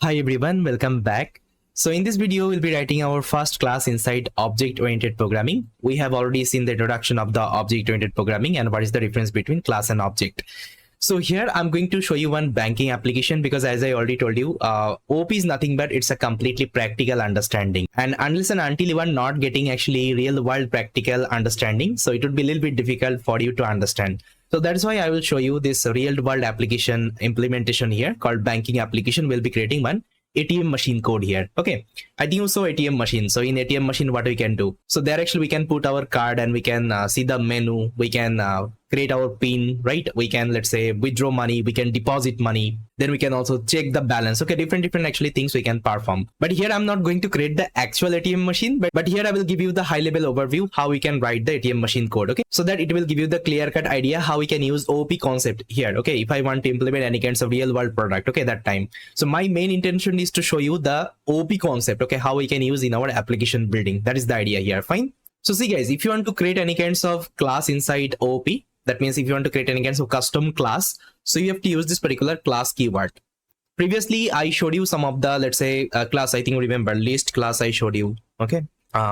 Hi everyone, welcome back. So in this video, we'll be writing our first class inside object-oriented programming. We have already seen the introduction of the object-oriented programming and what is the difference between class and object. So here I'm going to show you one banking application because as I already told you, OP is nothing but it's a completely practical understanding. And unless and until you are not getting actually real world practical understanding, so it would be a little bit difficult for you to understand. So that's why I will show you this real world application implementation here called banking application. We'll be creating one ATM machine code here. Okay, I think you saw ATM machine. So in ATM machine, what we can do? So there actually we can put our card and we can see the menu. We can create our pin, right? We can, let's say, withdraw money. We can deposit money. Then we can also check the balance. Okay, different actually things we can perform. But here I'm not going to create the actual ATM machine, but here I will give you the high level overview how we can write the ATM machine code. Okay, so that it will give you the clear cut idea how we can use OP concept here. Okay, if I want to implement any kinds of real world product, okay, that time. So my main intention is to show you the OP concept, okay, how we can use in our application building. That is the idea here. Fine. So see guys, if you want to create any kinds of class inside OP, that means if you want to create any kinds of custom class, so you have to use this particular class keyword. Previously, I showed you some of the, let's say, class, I think remember, list class I showed you, okay,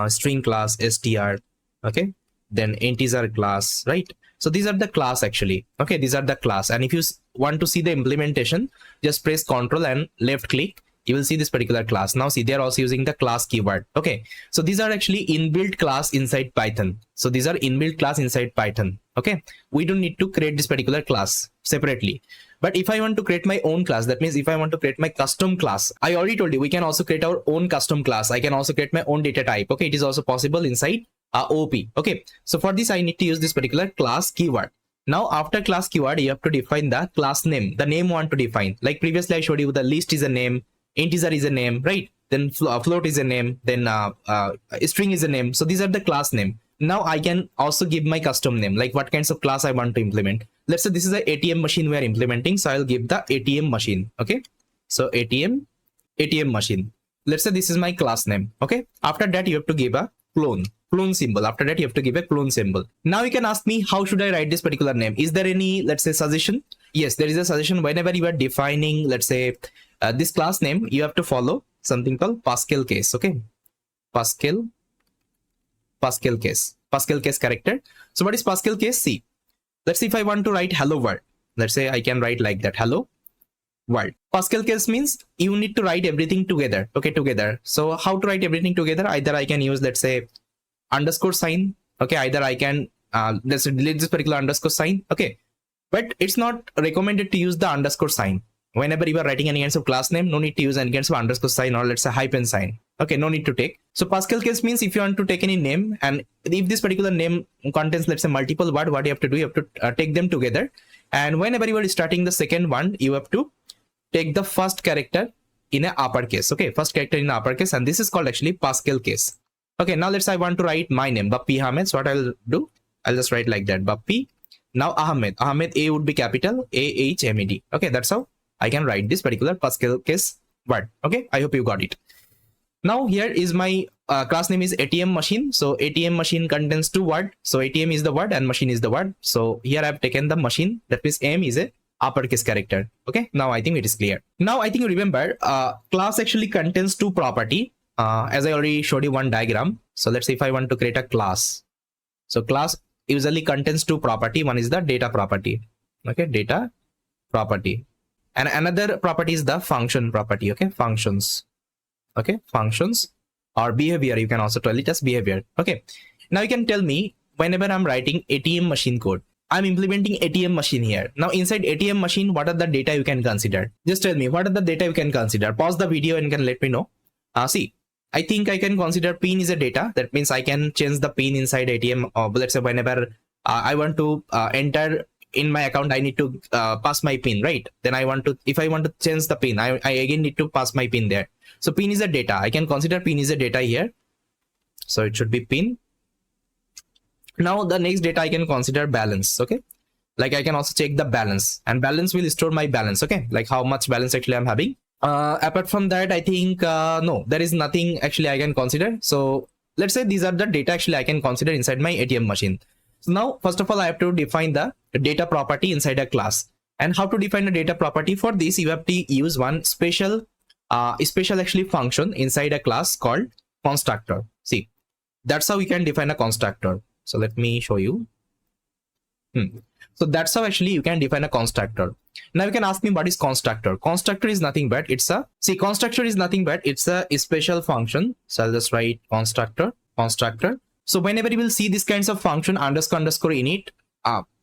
string class, str, okay, then integer class, right? So these are the class actually, okay, these are the class. And if you want to see the implementation, just press Ctrl and left click. You will see this particular class. Now see, they're also using the class keyword. Okay, so these are actually inbuilt class inside Python. So these are inbuilt class inside Python. Okay, we don't need to create this particular class separately. But if I want to create my own class, that means if I want to create my custom class, I already told you we can also create our own custom class. I can also create my own data type. Okay, it is also possible inside OP. Okay, so for this I need to use this particular class keyword. Now after class keyword, you have to define the class name, the name you want to define. Like previously I showed you the list is a name, integer is a name, right? Then float is a name, then string is a name. So these are the class name. Now I can also give my custom name, like what kinds of class I want to implement. Let's say this is an ATM machine we are implementing, so I'll give the ATM machine. Okay, so ATM machine. Let's say this is my class name. Okay, after that you have to give a clone symbol. After that you have to give a clone symbol. Now you can ask me, how should I write this particular name? Is there any, let's say, suggestion? Yes, there is a suggestion. Whenever you are defining, let's say, this class name, you have to follow something called Pascal case. Okay, Pascal case character. So what is Pascal case? See, let's see, if I want to write hello world, let's say I can write like that, hello world. Pascal case means you need to write everything together. Okay, together. So how to write everything together? Either I can use, let's say, underscore sign. Okay, either I can let's delete this particular underscore sign. Okay, but it's not recommended to use the underscore sign. Whenever you are writing any kinds of class name, no need to use any kinds of underscore sign or let's say hyphen sign. Okay, no need to take. So Pascal case means if you want to take any name and if this particular name contains, let's say, multiple word, what you have to do, you have to take them together. And whenever you are starting the second one, you have to take the first character in a uppercase. Okay, first character in uppercase, and this is called actually Pascal case. Okay, now let's say I want to write my name, Bappi Ahmed. So what I'll do, I'll just write like that, Bappi. Now Ahmed, A would be capital, AHMED. Okay, that's how I can write this particular Pascal case word. Okay, I hope you got it. Now here is my class name is ATM machine. So ATM machine contains two words. So ATM is the word and machine is the word. So here I've taken the machine, that means M is a uppercase character. Okay, now I think it is clear. Now I think you remember class actually contains two property. As I already showed you one diagram. So let's say if I want to create a class. So class usually contains two property. One is the data property. Okay, data property. And another property is the function property. Okay, functions. Okay, functions or behavior. You can also tell it as behavior. Okay, now you can tell me, whenever I'm writing ATM machine code, I'm implementing ATM machine here. Now inside ATM machine, what are the data you can consider? Just tell me, what are the data you can consider? Pause the video and you can let me know. See, I think I can consider pin is a data. That means I can change the pin inside ATM. Or let's say whenever I want to enter in my account, I need to pass my pin, right? Then if I want to change the pin, I again need to pass my pin there. So pin is a data. I can consider pin is a data here. So it should be pin. Now the next data I can consider balance. Okay, like I can also check the balance, and balance will store my balance. Okay, like how much balance actually I'm having. Apart from that, I think no, there is nothing actually I can consider. So let's say these are the data actually I can consider inside my ATM machine. So now first of all, I have to define the data property inside a class. And how to define a data property? For this, you have to use one special special actually function inside a class called constructor. See, that's how we can define a constructor. So let me show you. So that's how actually you can define a constructor. Now you can ask me, what is constructor? Constructor is nothing but constructor is nothing but it's a special function. So I'll just write constructor. So whenever you will see this kinds of function underscore init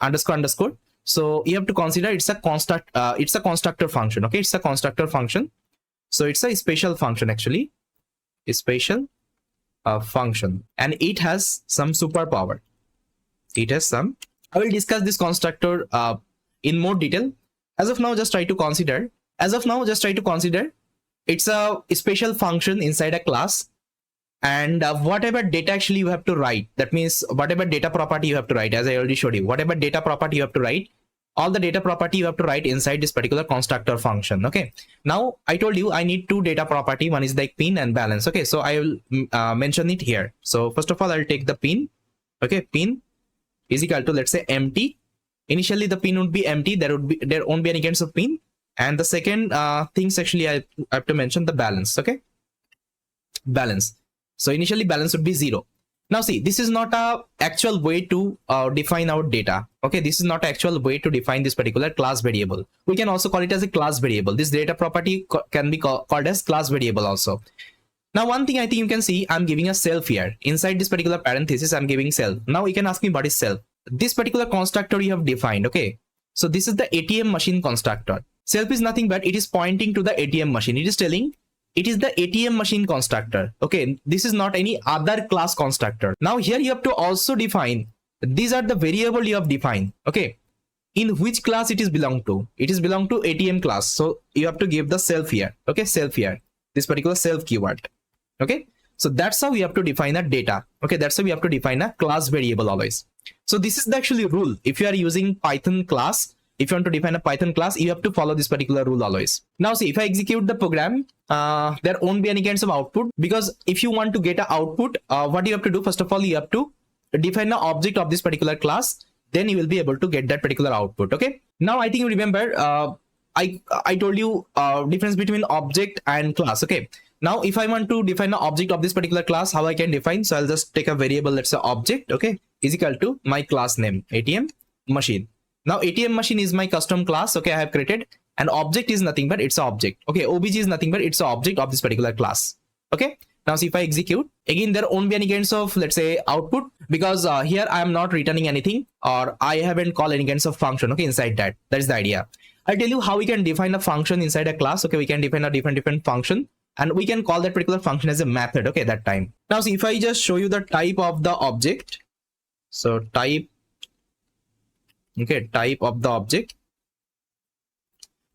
underscore, so you have to consider it's a constructor function. Okay, it's a constructor function. So it's a special function actually, a special function, and it has some superpower. I will discuss this constructor in more detail. As of now, just try to consider. It's a special function inside a class, and whatever data actually you have to write. That means whatever data property you have to write, as I already showed you, whatever data property you have to write, all the data property you have to write inside this particular constructor function. Okay. Now I told you I need two data property. One is like pin and balance. Okay. So I will mention it here. So first of all, I'll take the pin. Okay. Pin is equal to, let's say, empty. Initially the pin would be empty. There won't be any kinds of pin. And the second things actually I have to mention the balance. Okay. Balance. So initially balance would be 0. Now see, this is not a actual way to define our data. Okay, this is not an actual way to define this particular class variable. We can also call it as a class variable. This data property can be called as class variable also. Now one thing I think you can see, I'm giving a self here. Inside this particular parenthesis, I'm giving self. Now you can ask me, what is self? This particular constructor you have defined. Okay, so this is the ATM machine constructor. Self is nothing but it is pointing to the ATM machine. It is telling it is the ATM machine constructor. Okay, this is not any other class constructor. Now here you have to also define, these are the variable you have defined. Okay, in which class it is belong to? It is belong to ATM class. So you have to give the self here. Okay, self here, this particular self keyword. Okay, so that's how we have to define a data. Okay, that's how we have to define a class variable always. So this is the actually rule. If you are using Python class, if you want to define a Python class, you have to follow this particular rule always. Now see, if I execute the program, there won't be any kinds of output, because if you want to get an output, what you have to do, first of all, you have to define the object of this particular class. Then you will be able to get that particular output. Okay. Now I think you remember, I told you difference between object and class. Okay. Now if I want to define the object of this particular class, how I can define? So I'll just take a variable, let's say object, okay, is equal to my class name, ATM machine. Now ATM machine is my custom class. Okay, I have created, and object is nothing but it's an object. Okay, OBJ is nothing but it's an object of this particular class. Okay. Now see, if I execute, again there won't be any kinds of, let's say, output, because here I am not returning anything, or I haven't called any kinds of function. Okay, inside that is the idea. I'll tell you how we can define a function inside a class. Okay, we can define a different function, and we can call that particular function as a method. Okay, that time. Now see, if I just show you the type of the object, so type, okay, type of the object,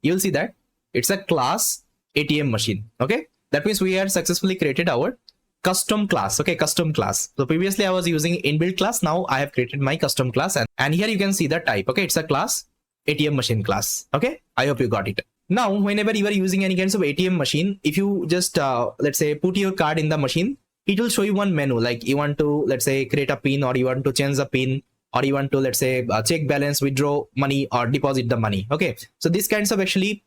you'll see that it's a class ATM machine. Okay, that means we have successfully created our custom class. Okay, custom class. So previously I was using inbuilt class. Now I have created my custom class, and here you can see the type. Okay, it's a class ATM machine class. Okay, I hope you got it. Now whenever you are using any kinds of ATM machine, if you just let's say put your card in the machine, it will show you one menu, like you want to, let's say, create a pin, or you want to change the pin, or you want to, let's say, check balance, withdraw money, or deposit the money. Okay, so these kinds of actually,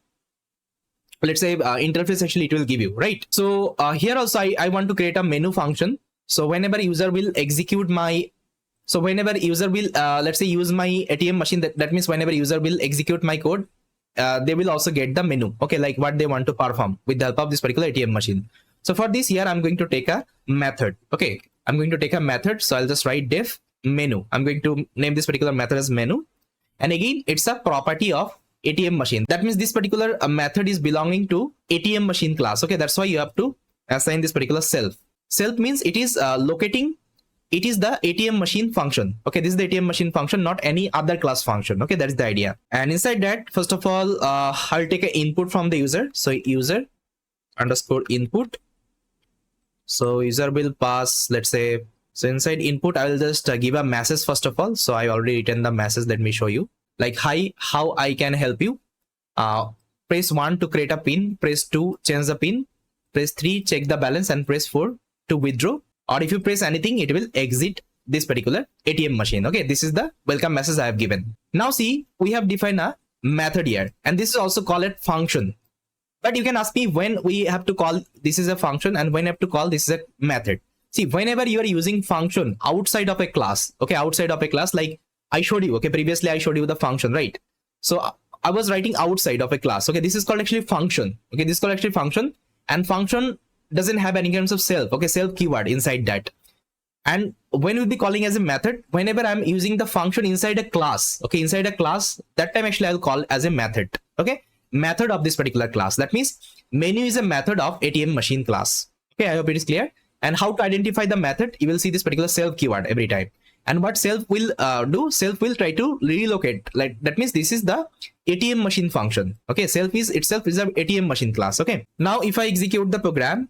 let's say, interface actually it will give you, right? So here also I want to create a menu function. So whenever user will execute my, so whenever user will let's say use my ATM machine, that means whenever user will execute my code, they will also get the menu. Okay, like what they want to perform with the help of this particular ATM machine. So for this here, I'm going to take a method. Okay, I'm going to take a method. So I'll just write def menu. I'm going to name this particular method as menu, and again it's a property of ATM machine. That means this particular method is belonging to ATM machine class. Okay, that's why you have to assign this particular self. Self means it is locating, it is the ATM machine function. Okay, this is the ATM machine function, not any other class function. Okay, that's the idea. And inside that, first of all, I'll take an input from the user. So user underscore input. So user will pass, let's say, so inside input, I will just give a message first of all. So I already written the message. Let me show you. Like, hi, how I can help you. Press 1 to create a pin. Press 2, change the pin. Press 3, check the balance, and press 4 to withdraw. Or if you press anything, it will exit this particular ATM machine. Okay, this is the welcome message I have given. Now see, we have defined a method here, and this is also called a function. But you can ask me when we have to call this is a function and when I have to call this is a method. See, whenever you are using function outside of a class, okay, outside of a class, like I showed you, okay, previously I showed you the function, right? So I was writing outside of a class. Okay, this is called actually function. Okay, this is called actually function, and function doesn't have any kinds of self. Okay, self keyword inside that. And when we'll be calling as a method, whenever I'm using the function inside a class, okay, inside a class, that time actually I'll call as a method. Okay, method of this particular class. That means menu is a method of ATM machine class. Okay, I hope it is clear. And how to identify the method, you will see this particular self keyword every time. And what self will do, self will try to relocate, like that means this is the ATM machine function. Okay, self is itself is an ATM machine class. Okay, now if I execute the program,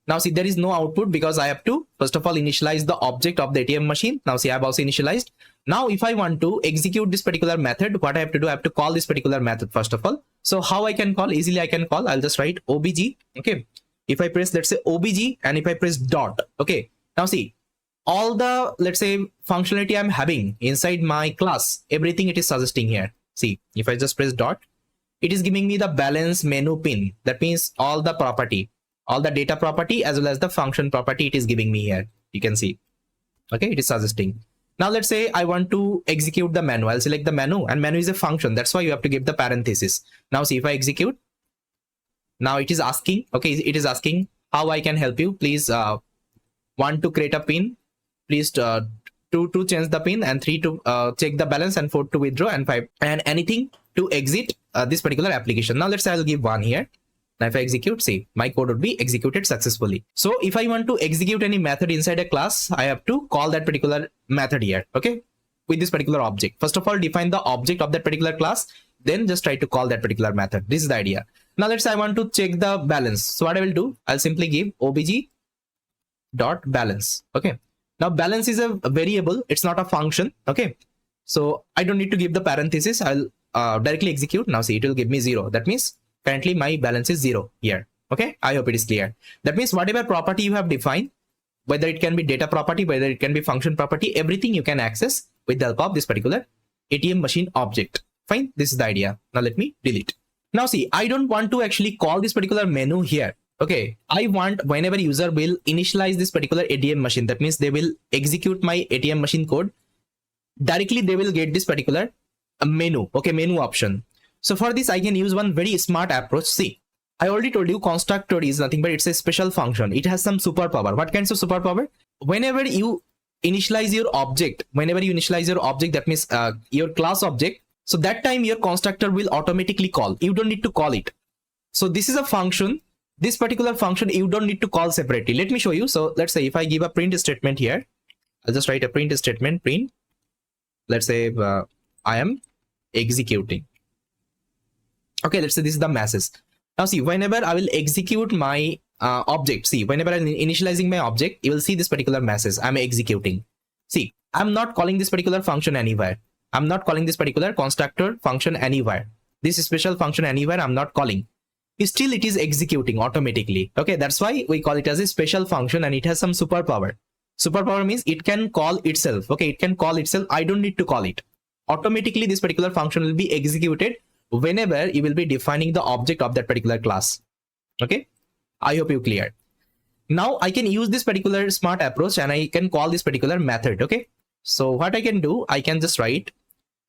now see there is no output because I have to first of all initialize the object of the ATM machine. Now see I have also initialized. Now if I want to execute this particular method, what I have to do, I have to call this particular method first of all. So how I can call, easily I can call, I'll just write obj. Okay, if I press, let's say obj, and if I press dot, okay, now see all the, let's say, functionality I'm having inside my class, everything it is suggesting here. See, if I just press dot, it is giving me the balance menu pin. That means all the property, all the data property as well as the function property it is giving me here. You can see, okay, it is suggesting. Now let's say I want to execute the menu. I'll select the menu, and menu is a function. That's why you have to give the parenthesis. Now see, if I execute, now it is asking, okay, it is asking how I can help you. Please want to create a pin, please to change the pin, and 3 to check the balance, and 4 to withdraw, and 5 and anything to exit this particular application. Now let's say I'll give 1 here. Now if I execute, see my code would be executed successfully. So if I want to execute any method inside a class, I have to call that particular method here, okay, with this particular object. First of all, define the object of that particular class, then just try to call that particular method. This is the idea. Now let's say I want to check the balance. So what I will do, I'll simply give obj dot balance. Okay, now balance is a variable, it's not a function. Okay, so I don't need to give the parenthesis. I'll directly execute. Now see, it will give me 0. That means currently my balance is 0 here. Okay, I hope it is clear. That means whatever property you have defined, whether it can be data property, whether it can be function property, everything you can access with the help of this particular ATM machine object. Fine, this is the idea. Now let me delete. Now see, I don't want to actually call this particular menu here. Okay, I want whenever user will initialize this particular ATM machine, that means they will execute my ATM machine code, directly they will get this particular menu. Okay, menu option. So for this, I can use one very smart approach. See, I already told you constructor is nothing but it's a special function. It has some superpower. What kinds of superpower? Whenever you initialize your object, that means your class object, so that time your constructor will automatically call. You don't need to call it. So this is a function. This particular function you don't need to call separately. Let me show you. So let's say if I give a print statement here, I'll just write a print statement, print. Let's say I am executing. Okay, let's say this is the message. Now see, whenever I will execute my object, see, whenever I'm initializing my object, you will see this particular message, I'm executing. See, I'm not calling this particular function anywhere. I'm not calling this particular constructor function anywhere. This special function anywhere I'm not calling. Still it is executing automatically. Okay, that's why we call it as a special function, and it has some superpower. Superpower means it can call itself. Okay, it can call itself. I don't need to call it. Automatically this particular function will be executed whenever you will be defining the object of that particular class. Okay, I hope you clear. Now I can use this particular smart approach and I can call this particular method. Okay, so what I can do, I can just write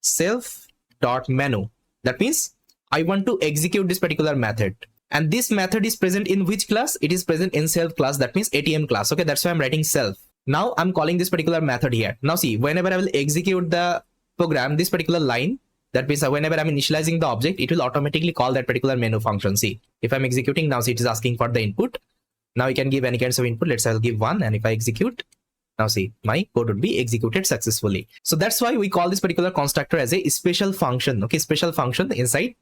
self.menu. That means I want to execute this particular method, and this method is present in which class? It is present in self class, that means ATM class. Okay, that's why I'm writing self. Now I'm calling this particular method here. Now see, whenever I will execute the program, this particular line, that means whenever I'm initializing the object, it will automatically call that particular menu function. See, if I'm executing now, see, it is asking for the input. Now you can give any kinds of input. Let's say I'll give 1, and if I execute, now see, my code would be executed successfully. So that's why we call this particular constructor as a special function. Okay, special function inside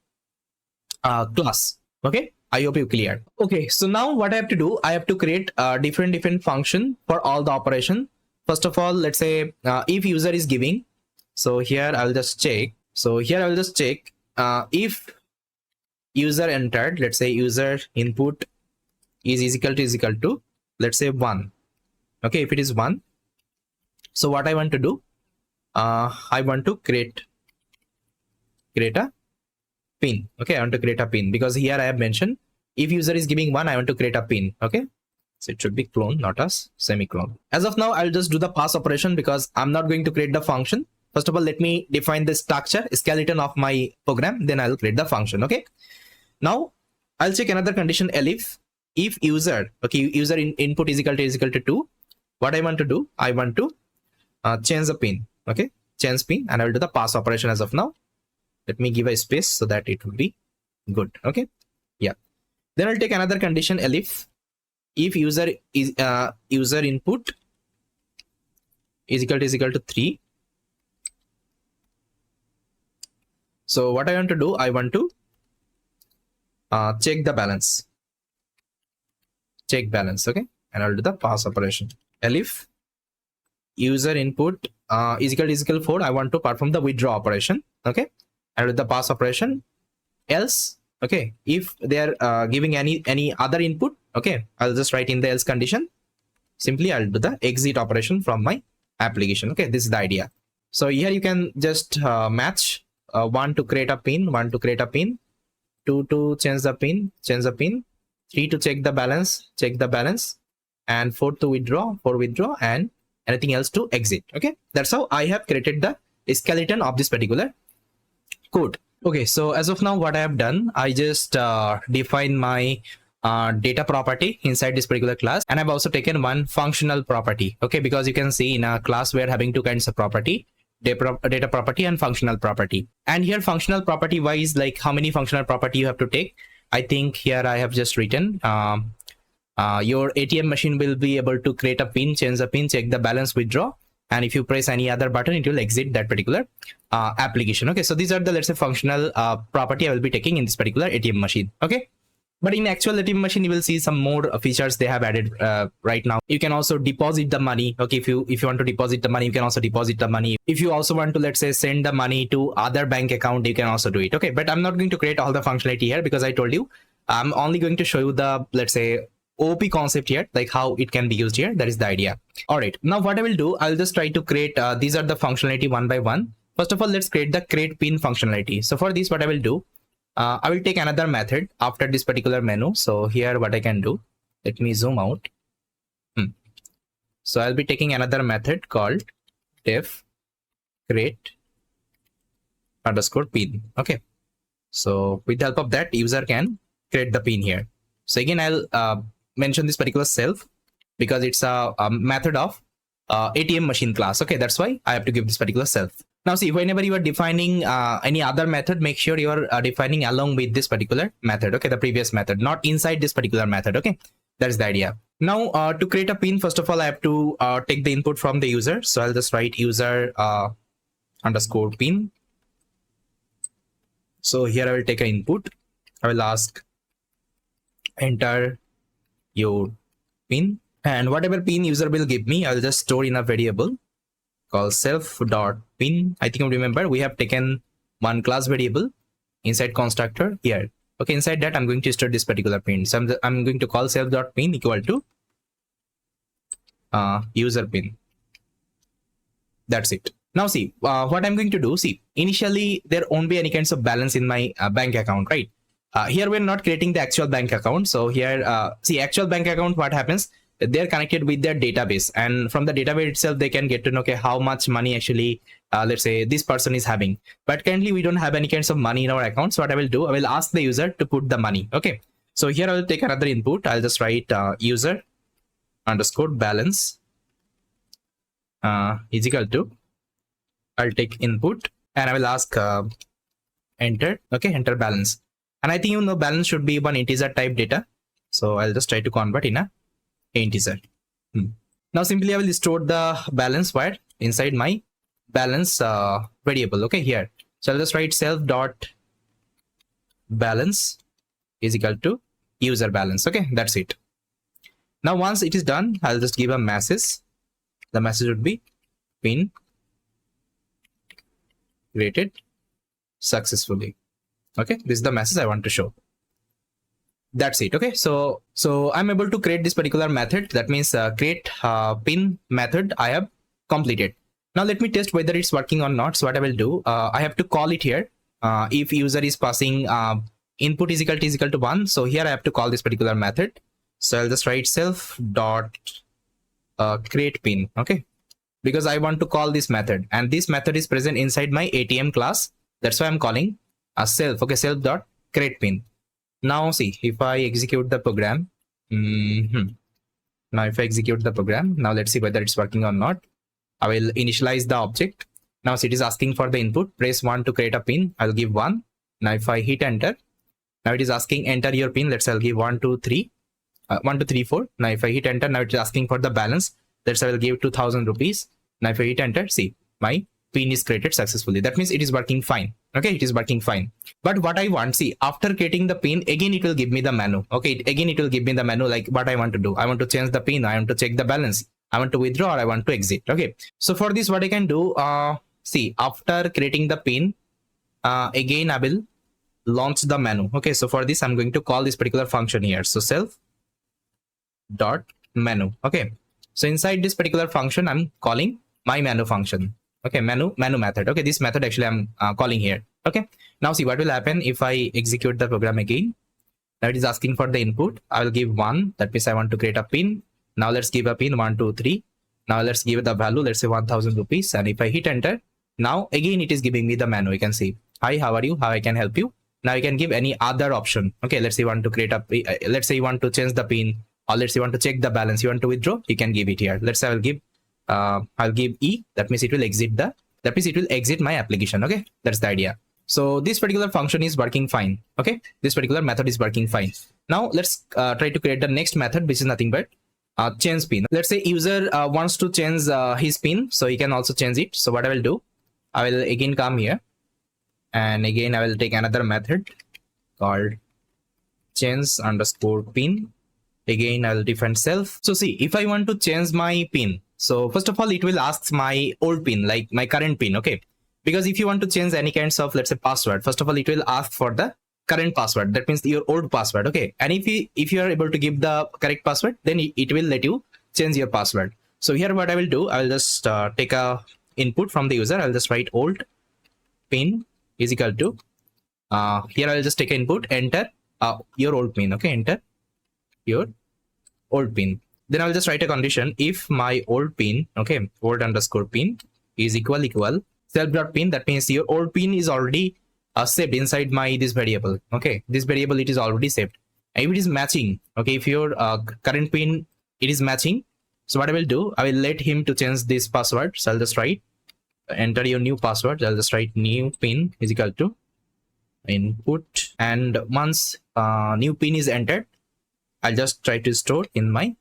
class. Okay, I hope you clear. Okay, so now what I have to do, I have to create different function for all the operation. First of all, let's say if user is giving, so here I'll just check. So here I will just check if user entered, let's say user input is equal to let's say 1. Okay, if it is 1, so what I want to do, I want to create a pin. Okay, I want to create a pin because here I have mentioned If user is giving 1, I want to create a pin. Okay, so it should be clone, not a semicolon. As of now, I'll just do the pass operation because I'm not going to create the function. First of all, let me define the structure skeleton of my program, then I'll create the function. Okay, now I'll check another condition, elif if user, okay, user input is equal to 2. What I want to do, I want to change the pin. Okay, change pin, and I will do the pass operation. As of now, let me give a space so that it will be good. Okay, yeah, then I'll take another condition, elif if user is user input is equal to 3. So what I want to do, I want to check the balance, check balance. Okay, and I'll do the pass operation. Elif user input is equal to 4. I want to perform the withdraw operation. Okay, I'll do the pass operation. Else, okay, if they are giving any other input, okay, I'll just write in the else condition. Simply I'll do the exit operation from my application. Okay, this is the idea. So here you can just match 1 to create a pin, 1 to create a pin, 2 to change the pin, 3 to check the balance, and 4 to withdraw, and anything else to exit. Okay, that's how I have created the skeleton of this particular code. Okay, so as of now, what I have done, I just define my data property inside this particular class, and I've also taken one functional property. Okay, because you can see in a class we're having two kinds of property, data property and functional property. And here functional property wise, like how many functional property you have to take, I think here I have just written your ATM machine will be able to create a pin, change the pin, check the balance, withdraw, and if you press any other button, it will exit that particular application. Okay, so these are the, let's say, functional property I will be taking in this particular ATM machine. Okay, but in actual ATM machine, you will see some more features they have added right now. You can also deposit the money. Okay, if you want to deposit the money, you can also deposit the money. If you also want to, let's say, send the money to other bank account, you can also do it. Okay, but I'm not going to create all the functionality here because I told you I'm only going to show you the, let's say, OP concept here, like how it can be used here. That is the idea. All right, now what I will do, I'll just try to create these are the functionality one by one. First of all, let's create the create pin functionality. So for this, what I will do, I will take another method after this particular menu. So here what I can do, let me zoom out. So I'll be taking another method called def create underscore pin. Okay, so with the help of that, user can create the pin here. So again, I'll mention this particular self because it's a method of ATM machine class. Okay, that's why I have to give this particular self. Now see, whenever you are defining any other method, make sure you are defining along with this particular method. Okay, the previous method, not inside this particular method. Okay, that is the idea. Now to create a pin, first of all, I have to take the input from the user. So I'll just write user underscore pin. So here I will take an input. I will ask enter your pin, and whatever pin user will give me, I'll just store in a variable called self.pin. I think you remember we have taken one class variable inside constructor here. Okay, inside that I'm going to store this particular pin. So I'm going to call self.pin equal to user pin. That's it. Now see what I'm going to do. See, initially there won't be any kinds of balance in my bank account, right? Here we're not creating the actual bank account. So here, see, actual bank account, what happens? They're connected with their database, and from the database itself, they can get to know, okay, how much money actually, let's say, this person is having. But currently, we don't have any kinds of money in our account. So what I will do, I will ask the user to put the money. Okay. So here I will take another input. I'll just write user underscore balance is equal to, I'll take input and I will ask enter. Okay, enter balance. And I think you know balance should be one integer type data. So I'll just try to convert in a integer. Now simply I will store the balance where inside my balance variable. Okay, here. So I'll just write self dot balance is equal to user balance. Okay, that's it. Now once it is done, I'll just give a message. The message would be pin created successfully. Okay, this is the message I want to show. That's it. Okay, so I'm able to create this particular method. That means create pin method I have completed. Now let me test whether it's working or not. So what I will do, I have to call it here. If user is passing input is equal to 1. So here I have to call this particular method. So I'll just write self dot create pin. Okay, because I want to call this method, and this method is present inside my ATM class. That's why I'm calling a self. Okay, self dot create pin. Now see, if I execute the program, now if I execute the program, now let's see whether it's working or not. I will initialize the object. Now see, it is asking for the input. Press 1 to create a pin. I'll give 1. Now if I hit enter, now it is asking enter your pin. Let's say I'll give 1 2 3 1 2 3 4. Now if I hit enter, now it is asking for the balance. Let's say I will give 2,000 rupees. Now if I hit enter, see, my pin is created successfully. That means it is working fine. Okay, it is working fine. But what I want, see, after creating the pin, again it will give me the menu. Okay, again it will give me the menu, like what I want to do. I want to change the pin, I want to check the balance, I want to withdraw, or I want to exit. Okay, so for this, what I can do, see, after creating the pin, again I will launch the menu. Okay, so for this I'm going to call this particular function here. So self dot menu. Okay, so inside this particular function I'm calling my menu function. Okay, menu method. Okay, this method actually I'm calling here. Okay, now see what will happen if I execute the program again. Now it is asking for the input. I will give 1. That means I want to create a pin. Now let's give a pin 1 2 3. Now let's give the value, let's say 1,000 rupees, and if I hit enter, now again it is giving me the menu. You can see, hi, how are you, how I can help you. Now you can give any other option. Okay, let's say you want to create a let's say you want to change the pin, or let's say you want to check the balance, you want to withdraw, you can give it here. Let's say I'll give E. That means it will exit my application. Okay, that's the idea. So this particular function is working fine. Okay, this particular method is working fine. Now let's try to create the next method, which is nothing but change pin. Let's say user wants to change his pin, so he can also change it. So what I will do, I will again come here, and again I will take another method called change underscore pin. Again I will define self. So see, if I want to change my pin, so first of all it will ask my old pin, like my current pin. Okay, because if you want to change any kinds of, let's say, password, first of all it will ask for the current password. That means your old password. Okay, and if you are able to give the correct password, then it will let you change your password. So here what I will do, I will just take a input from the user. I'll just write old pin is equal to here I will just take an input, enter your old pin. Okay, enter your old pin. Then I'll just write a condition, if my old pin, okay, old underscore pin is equal self dot pin. That means your old pin is already saved inside my this variable. Okay, this variable, it is already saved. And if it is matching, okay, if your current pin it is matching, so what I will do, I will let him to change this password. So I'll just write enter your new password. I'll just write new pin is equal to input, and once new pin is entered, I'll just try to store in my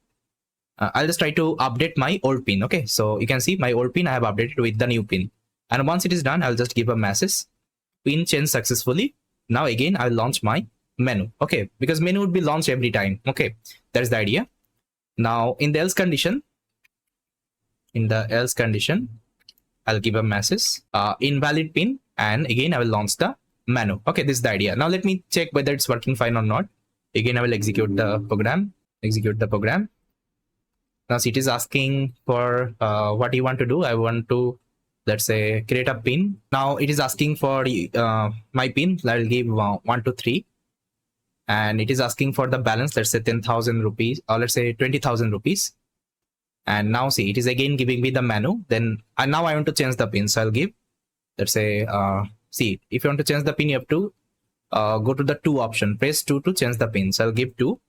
I'll just try to update my old pin. Okay, so you can see my old pin I have updated with the new pin, and once it is done, I'll just give a message, pin changed successfully. Now again I'll launch my menu. Okay, because menu would be launched every time. Okay, that's the idea. Now in the else condition, I'll give a message invalid pin, and again I will launch the menu. Okay, this is the idea. Now let me check whether it's working fine or not. Again I will execute the program. Now see, it is asking for what you want to do. I want to, let's say, create a pin. Now it is asking for my pin. I'll give 1 2 3, and it is asking for the balance. Let's say 10,000 rupees, or let's say 20,000 rupees. And now see, it is again giving me the menu. Then now I want to change the pin. So I'll give, let's say, see, if you want to change the pin, you have to go to the 2 option. Press 2 to change the pin. So I'll give 2.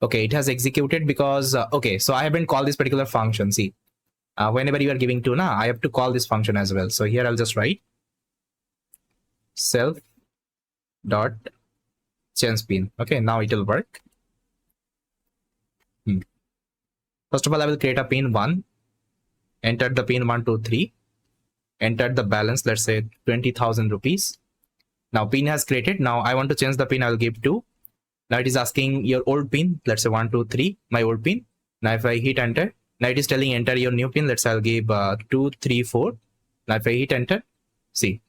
Okay, it has executed because okay, so I haven't called this particular function. See, whenever you are giving 2 now, I have to call this function as well. So here I'll just write self dot change pin. Okay, now it will work. First of all, I will create a pin 1, enter the pin 1 2 3, enter the balance, let's say 20,000 rupees. Now pin has created. Now I want to change the pin. I'll give 2. Now it is asking your old pin, let's say 1 2 3, my old pin. Now if I hit enter, now it is telling enter your new pin. Let's say I'll give 2 3 4. Now if I hit enter, see,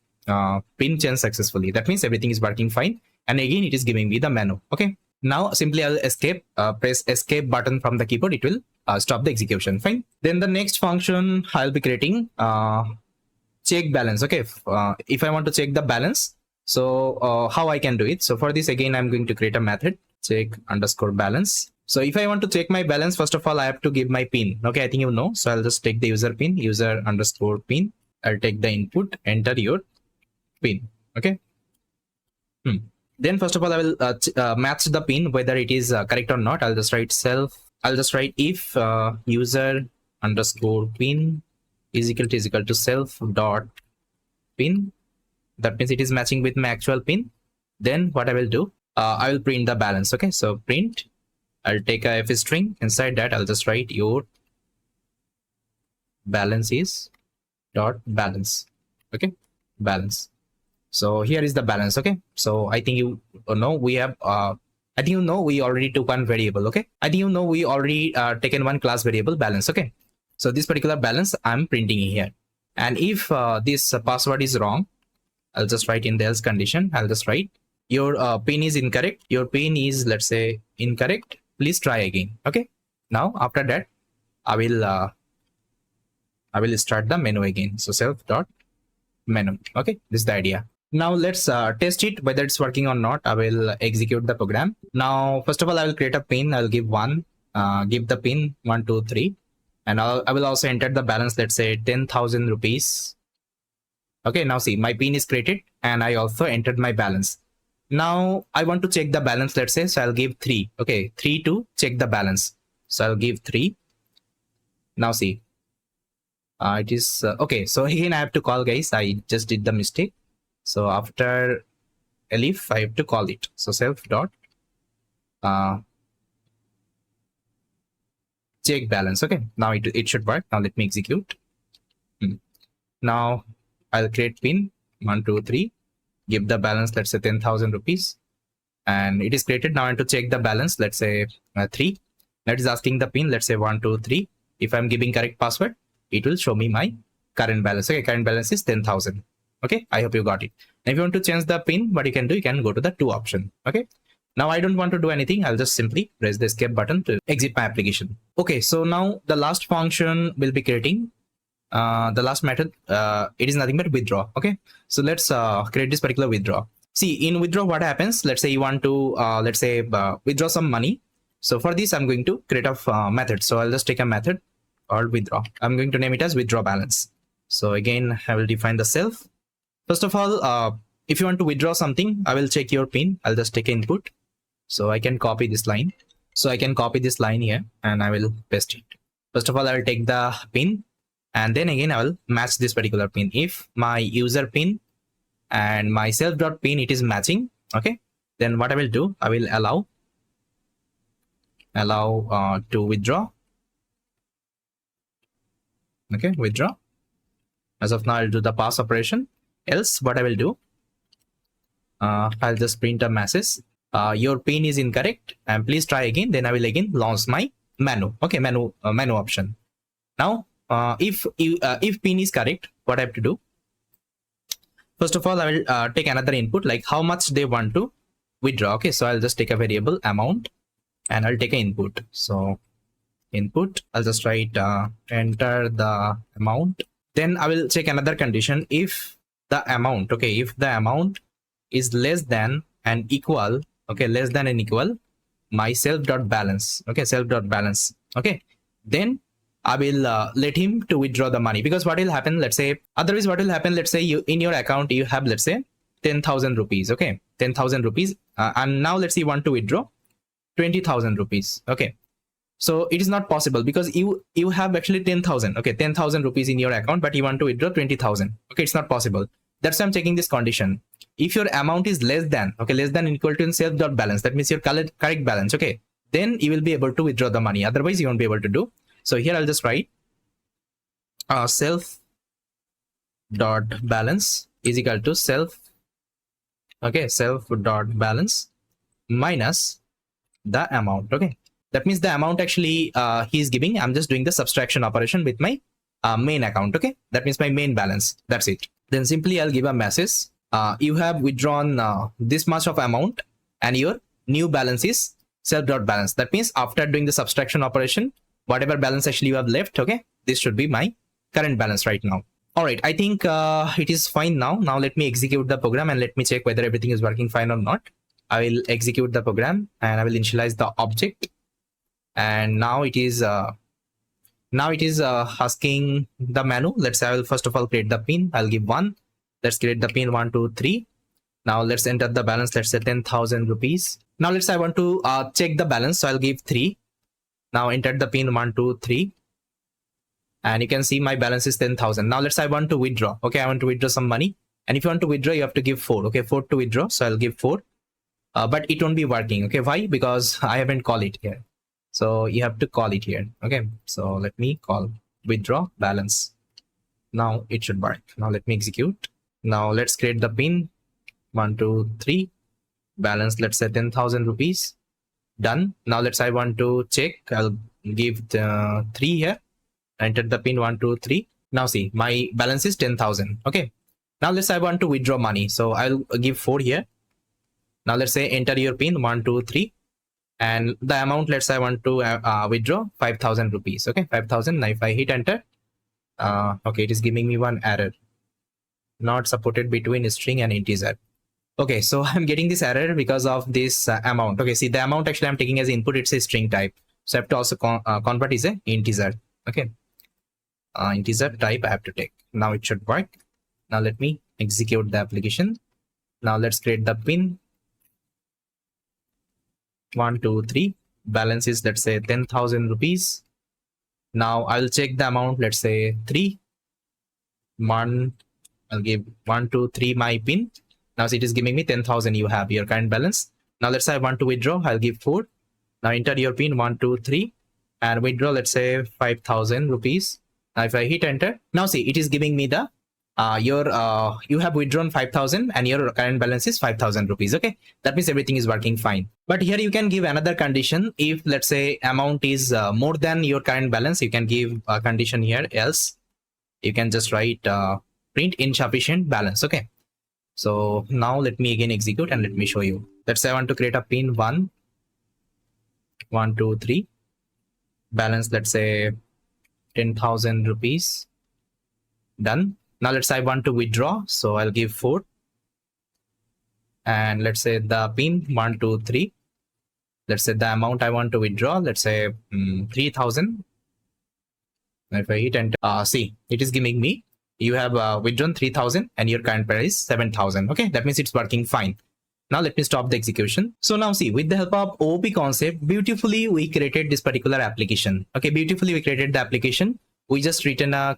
pin changed successfully. That means everything is working fine, and again it is giving me the menu. Okay, now simply I'll escape, press escape button from the keyboard. It will stop the execution. Fine. Then the next function I'll be creating check balance. Okay, if I want to check the balance, So how I can do it? So for this, again, I'm going to create a method, check underscore balance. So if I want to check my balance, first of all, I have to give my pin. Okay, I think you know. So I'll just take the user pin, user underscore pin. I'll take the input, enter your pin. Okay. Then first of all, I will match the pin, whether it is correct or not. I'll just write if user underscore pin is equal to self dot pin. That means it is matching with my actual pin. Then what I will do, I will print the balance. Okay, so print, I'll take a f string. Inside that, I'll just write your balance is dot balance. Okay, balance. So here is the balance. Okay, so I think you know we have I think you know we already took one variable. Okay, I think you know we already taken one class variable balance. Okay, so this particular balance I'm printing here. And if this password is wrong, I'll just write in the else condition. I'll just write your pin is incorrect. Your pin is, let's say, incorrect. Please try again. Okay, now after that, I will start the menu again. So self dot menu. Okay, this is the idea. Now let's test it whether it's working or not. I will execute the program. Now first of all, I will create a pin. I'll give one, give the pin 1 2 3, and I will also enter the balance. Let's say 10,000 rupees. Okay, now see, my pin is created and I also entered my balance. Now I want to check the balance, let's say, so I'll give 3. Okay, 3 to check the balance. So I'll give 3. Now see, it is okay. So again, I have to call, guys. I just did the mistake. So after elif, I have to call it. So self dot check balance. Okay, now it should work. Now let me execute. Now I'll create pin 1 2 3, give the balance, let's say 10,000 rupees, and it is created. Now I want to check the balance, let's say 3. That is asking the pin, let's say 1 2 3. If I'm giving correct password, it will show me my current balance. Okay, current balance is 10,000. Okay, I hope you got it. Now if you want to change the pin, what you can do, you can go to the 2 option. Okay, now I don't want to do anything. I'll just simply press the escape button to exit my application. Okay, so now the last function will be creating the last method. It is nothing but withdraw. Okay, so let's create this particular withdraw. See, in withdraw, what happens? Let's say you want to let's say withdraw some money. So for this, I'm going to create a method. So I'll just take a method called withdraw. I'm going to name it as withdraw balance. So again, I will define the self. First of all, if you want to withdraw something, I will check your pin. I'll just take input. So I can copy this line. So I can copy this line here and I will paste it. First of all, I will take the pin. And then again, I will match this particular pin. If my user pin and my self.pin, it is matching. Okay, then what I will do, I will allow to withdraw. Okay, withdraw. As of now, I'll do the pass operation. Else, what I will do, I'll just print a message. Your pin is incorrect and please try again. Then I will again launch my menu. Okay, menu option. Now, if pin is correct, what I have to do, first of all, I will take another input, like how much they want to withdraw. Okay, so I'll just take a variable amount and I'll take an input. So input, I'll just write enter the amount. Then I will check another condition. If the amount, okay, if the amount is less than and equal, okay, less than and equal my self.balance. Okay, self.balance. Okay, then I will let him to withdraw the money, because what will happen, let's say, otherwise what will happen, let's say you in your account you have, let's say 10,000 rupees. Okay, 10,000 rupees, and now let's say you want to withdraw 20,000 rupees. Okay, so it is not possible because you have actually 10,000. Okay, 10,000 rupees in your account, but you want to withdraw 20,000. Okay, it's not possible. That's why I'm checking this condition. If your amount is less than, okay, less than and equal to self.balance, that means your correct balance. Okay, then you will be able to withdraw the money. Otherwise, you won't be able to do. So here I'll just write self.balance is equal to self. Okay, self.balance minus the amount. Okay, that means the amount actually he is giving. I'm just doing the subtraction operation with my main account. Okay, that means my main balance. That's it. Then simply I'll give a message. You have withdrawn this much of amount and your new balance is self.balance. That means after doing the subtraction operation, whatever balance actually you have left, okay, this should be my current balance right now. All right, I think it is fine now. Now let me execute the program and let me check whether everything is working fine or not. I will execute the program and I will initialize the object, and now it is asking the menu. Let's say I will first of all create the pin. I'll give 1. Let's create the pin 1 2 3. Now let's enter the balance. Let's say 10,000 rupees. Now let's say I want to check the balance, so I'll give 3. Now enter the pin 1 2 3, and you can see my balance is 10,000. Now let's say I want to withdraw. Okay, I want to withdraw some money, and if you want to withdraw, you have to give 4. Okay, 4 to withdraw, so I'll give 4. But it won't be working. Okay, why? Because I haven't called it here. So you have to call it here. Okay, so let me call withdraw balance. Now it should work. Now let me execute. Now let's create the pin 1 2 3 balance. Let's say 10,000 rupees. Done. Now let's say I want to check. I'll give the 3 here. Enter the pin 1 2 3. Now see, my balance is 10,000. Okay, now let's say I want to withdraw money, so I'll give 4 here. Now let's say enter your pin 1 2 3, and the amount, let's say I want to withdraw 5,000 rupees. Okay, 5,000. Now if I hit enter, okay, it is giving me one error, not supported between string and integer. Okay, so I'm getting this error because of this amount. Okay, see, the amount actually I'm taking as input, it's a string type, so I have to also convert is a integer. Okay, integer type I have to take. Now it should work. Now let me execute the application. Now let's create the pin 1 2 3. Balance is, let's say, 10,000 rupees. Now I'll check the amount. Let's say 3 1. I'll give 1 2 3 my pin. Now it is giving me 10,000. You have your current balance. Now let's say I want to withdraw. I'll give 4. Now enter your pin 1 2 3 and withdraw, let's say, 5,000 rupees. Now if I hit enter, now see, it is giving me the you have withdrawn 5,000 and your current balance is 5,000 rupees. Okay, that means everything is working fine. But here you can give another condition. If, let's say, amount is more than your current balance, you can give a condition here, else you can just write print insufficient balance. Okay, so now let me again execute and let me show you. Let's say I want to create a pin 1 1 2 3 balance, let's say 10,000 rupees. Done. Now let's say I want to withdraw, so I'll give 4, and let's say the pin 1 2 3. Let's say the amount I want to withdraw, let's say 3,000. If I hit enter, see, it is giving me you have withdrawn 3,000 and your current price is 7,000. Okay, that means it's working fine. Now let me stop the execution. So now see, with the help of OOP concept, beautifully we created this particular application. Okay, beautifully we created the application. We just written a,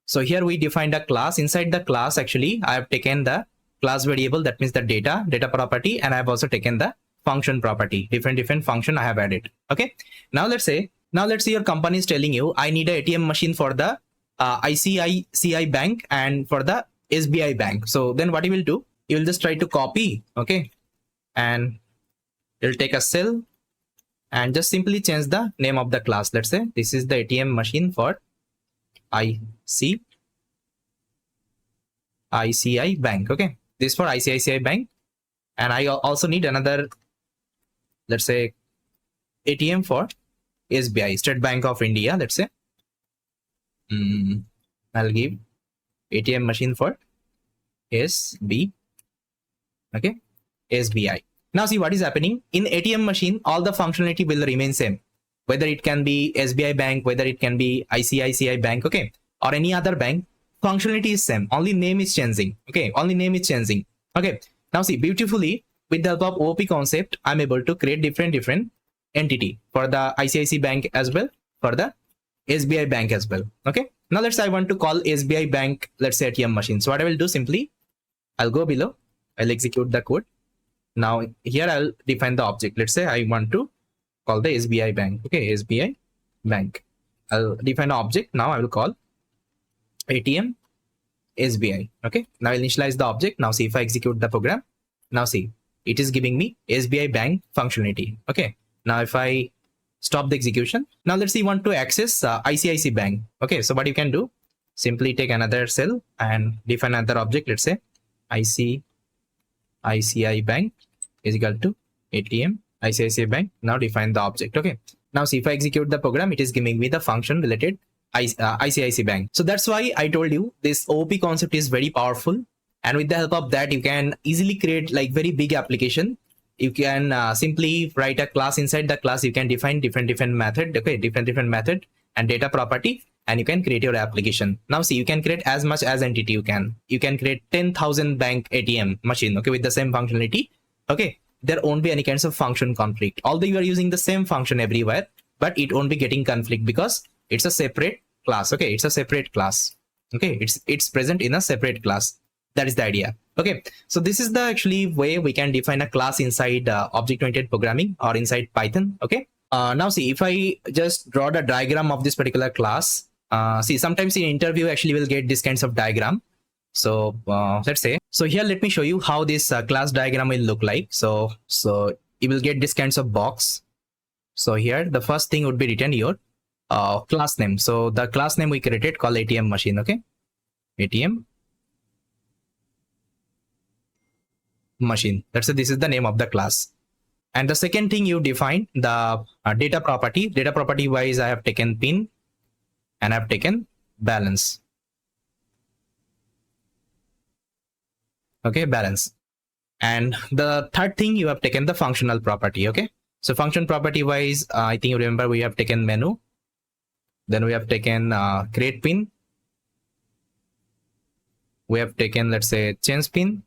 so here we defined a class. Inside the class, actually I have taken the class variable, that means the data property, and I have also taken the function property. Different function I have added. Okay, now let's say your company is telling you, I need a ATM machine for the ICICI Bank and for the SBI Bank. So then what you will do, you will just try to copy, okay, and you'll take a cell and just simply change the name of the class. Let's say this is the ATM machine for ICICI Bank. Okay, this is for ICICI Bank, and I also need another, let's say, ATM for SBI, State Bank of India. Let's say I'll give ATM machine for SB, okay, SBI. Now see what is happening in ATM machine. All the functionality will remain same, whether it can be SBI Bank, whether it can be ICICI Bank, okay, or any other bank. Functionality is same, only name is changing. Okay, only name is changing. Okay, now see, beautifully with the help of OOP concept, I'm able to create different entity for the ICICI Bank as well, for the SBI Bank as well. Okay, now let's say I want to call SBI Bank, let's say, ATM machine. So what I will do, simply I'll go below, I'll execute the code. Now here I'll define the object. Let's say I want to call the SBI Bank. Okay, SBI Bank. I'll define an object. Now I will call ATM SBI. Okay, now I'll initialize the object. Now see, if I execute the program, now see, it is giving me SBI Bank functionality. Okay, now if I stop the execution, now let's say you want to access ICICI Bank. Okay, so what you can do, simply take another cell and define another object. Let's say ICICI Bank is equal to ATM ICICI Bank. Now define the object. Okay, now see, if I execute the program, it is giving me the function related ICICI Bank. So that's why I told you this OOP concept is very powerful, and with the help of that you can easily create like very big application. You can simply write a class. Inside the class you can define different method, okay, different method and data property, and you can create your application. Now see, you can create as much as entity you can create 10,000 bank ATM machine, okay, with the same functionality. Okay, there won't be any kinds of function conflict, although you are using the same function everywhere, but it won't be getting conflict because it's a separate class. Okay, it's a separate class. Okay, it's present in a separate class. That is the idea. Okay, so this is the actually way we can define a class inside object-oriented programming or inside Python. Okay, now see, if I just draw the diagram of this particular class, see, sometimes in interview actually we'll get this kinds of diagram. So let's say, so here let me show you how this class diagram will look like. So you will get this kinds of box. So here the first thing would be written your class name. So the class name we created called ATM machine. Okay, ATM machine. That's it. This is the name of the class. And the second thing you define the data property. Data property wise, I have taken pin and I have taken balance. Okay, balance. And the third thing, you have taken the functional property. Okay, so function property wise, I think you remember we have taken menu, then we have taken create pin, we have taken, let's say, change pin,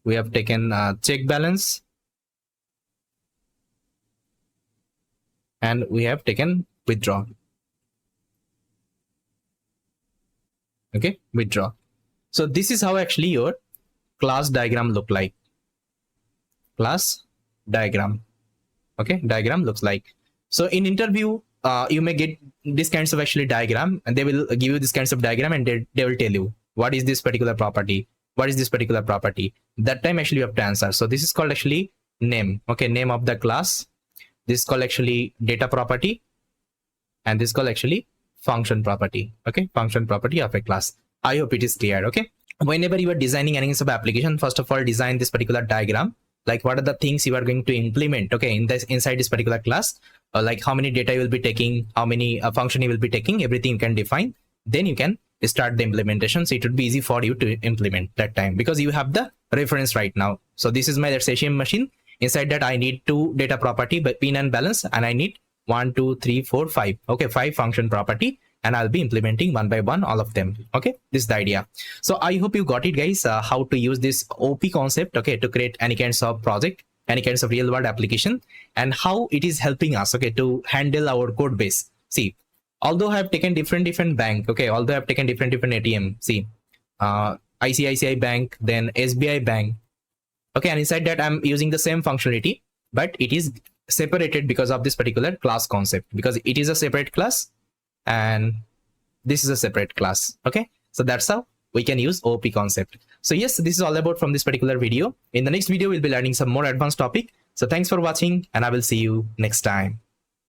we have taken check balance, and we have taken withdraw. Okay, withdraw. So this is how actually your class diagram look like. Class diagram. Okay, diagram looks like. So in interview, you may get this kinds of actually diagram, and they will give you this kinds of diagram, and they will tell you what is this particular property, what is this particular property. That time actually you have to answer. So this is called actually name. Okay, name of the class. This is called actually data property, and this is called actually function property. Okay, function property of a class. I hope it is clear. Okay, whenever you are designing any sort of application, first of all design this particular diagram, like what are the things you are going to implement, okay, in this inside this particular class, like how many data you will be taking, how many function you will be taking, everything you can define. Then you can start the implementation, so it would be easy for you to implement that time because you have the reference right now. So this is my, let's say, ATM machine. Inside that I need 2 data property, but pin and balance, and I need 1 2 3 4 5, okay, 5 function property, and I'll be implementing one by one all of them. Okay, this is the idea. So I hope you got it, guys, how to use this OP concept, okay, to create any kinds of project, any kinds of real world application, and how it is helping us, okay, to handle our code base. See, although I have taken different bank, okay, although I have taken different ATM, see, ICICI Bank, then SBI Bank, okay, and inside that I'm using the same functionality, but it is separated because of this particular class concept, because it is a separate class and this is a separate class. Okay, so that's how we can use OP concept. So yes, this is all about from this particular video. In the next video we'll be learning some more advanced topic. So thanks for watching, and I will see you next time.